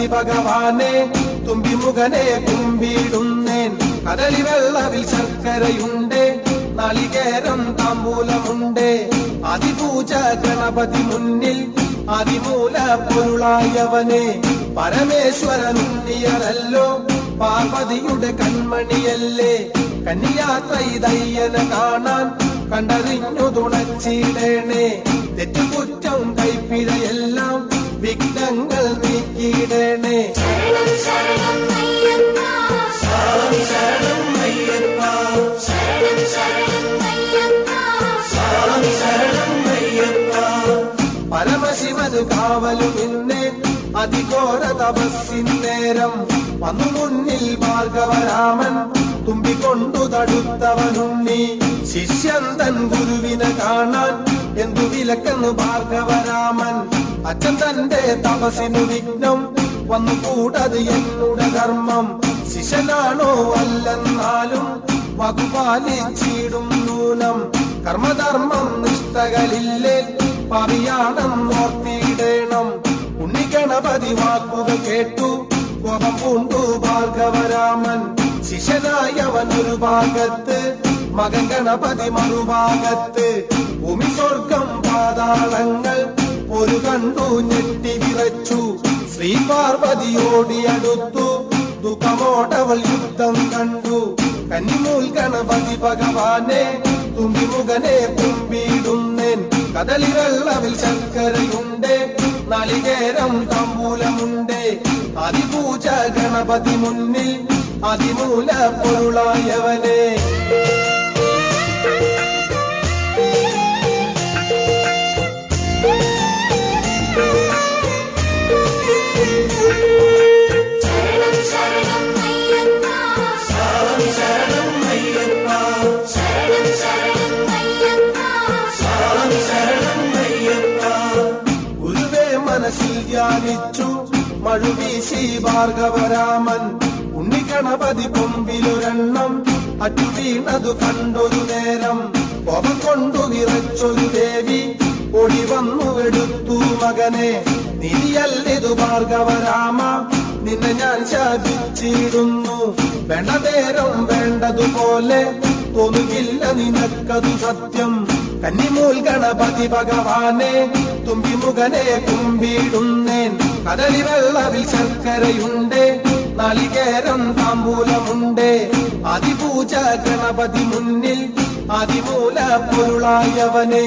ഗണപതി ഭഗവാനെ തുമ്പിമുഖനെ കുമ്പിടുന്നേൻ കദളി വെള്ളവിൽ ശർക്കരയുണ്ട് നാളികേരം താമ്പൂലമുണ്ട് അതിപൂജ ഗണപതി മുന്നിൽ അതിമൂല പൊരുളായവനെ പരമേശ്വരനുണ്ണിയനല്ലോ പാർവതിയുടെ കൺമണിയല്ലേ കന്യാത്ര ഇതയ്യനെ കാണാൻ കണ്ടറിഞ്ഞു തുണച്ചിടേണേ തെറ്റുകുറ്റം കൈപ്പിഴയെല്ലാം വിഘ്നങ്ങൾ നീക്കിയിടേണേ പരമശിവന് കാവലു നിന്നെ അതിഘോര തപസ്സിന്നേരം വന്നു മുന്നിൽ ഭാർഗവരാമൻ തുമ്പിക്കൊണ്ടു തടുത്തവനുണ്ണി ശിഷ്യൻ തൻ ഗുരുവിനെ കാണാൻ എന്തു വിലക്കെന്ന് ഭാർഗവരാമൻ അച്ഛൻ തന്റെ തപസ്സിനു വിഘ്നം വന്നുകൂടത് എന്നുടെ ധർമ്മം ശിഷ്യനാണോ അല്ലെന്നാലും വകുപാലിച്ചിടും നൂനം കർമ്മധർമ്മം നിഷ്ഠകളില്ലേ പാപിയാണെന്നോർത്തിയിടേണം ഉണ്ണിഗണപതി വാക്കുകൾ കേട്ടു കോപം പൂണ്ടു ഭാർഗവരാമൻ ശിഷ്യനായവൻ ഒരു ഭാഗത്ത് മകൻ ഗണപതി മറുഭാഗത്ത് ഭൂമി സ്വർഗം പാതാളങ്ങൾ ഒരു കണ്ടു ഞെട്ടി വിറച്ചു ശ്രീ പാർവതിയോടിയടുത്തു ദുഃഖമോടവൾ യുദ്ധം കണ്ടു കന്നിമൂൽ ഗണപതി ഭഗവാനെ തുമ്പിമുഖനെ കുമ്പിടുന്നേൻ കദളി വെള്ളവിൽ ശർക്കരയുണ്ട് നാളികേരം താമ്പൂലമുണ്ട് അതിപൂജ ഗണപതി മുന്നിൽ അതിമൂല പൊരുളായവനെ മനസ്സിൽ ധ്യാനിച്ചു മഴുവീശി ഭാർഗവരാമൻ ഉണ്ണിഗണപതി കൊമ്പിലൊരെണ്ണം അറ്റു വീണതു കണ്ടൊരു നേരം കോപം കൊണ്ടു വിറച്ചൊരു ദേവി ഓടി വന്നു എടുത്തു മകനെ നിധിയല്ലിതു ഭാർഗവരാമ നിന്നെ ഞാൻ ശാപിച്ചിടുന്നു വേണ്ട നേരം വേണ്ടതുപോലെ തോന്നുകില്ല നിനക്കതു സത്യം കന്നിമൂൽ ഗണപതി ഭഗവാനെ തുമ്പിമുഖനെ കുമ്പിടുന്നേൻ കദളി വെള്ളവിൽ ശർക്കരയുണ്ട് നാളികേരം താമ്പൂലമുണ്ട് അതിപൂജ ഗണപതി മുന്നിൽ അതിമൂല പൊരുളായവനെ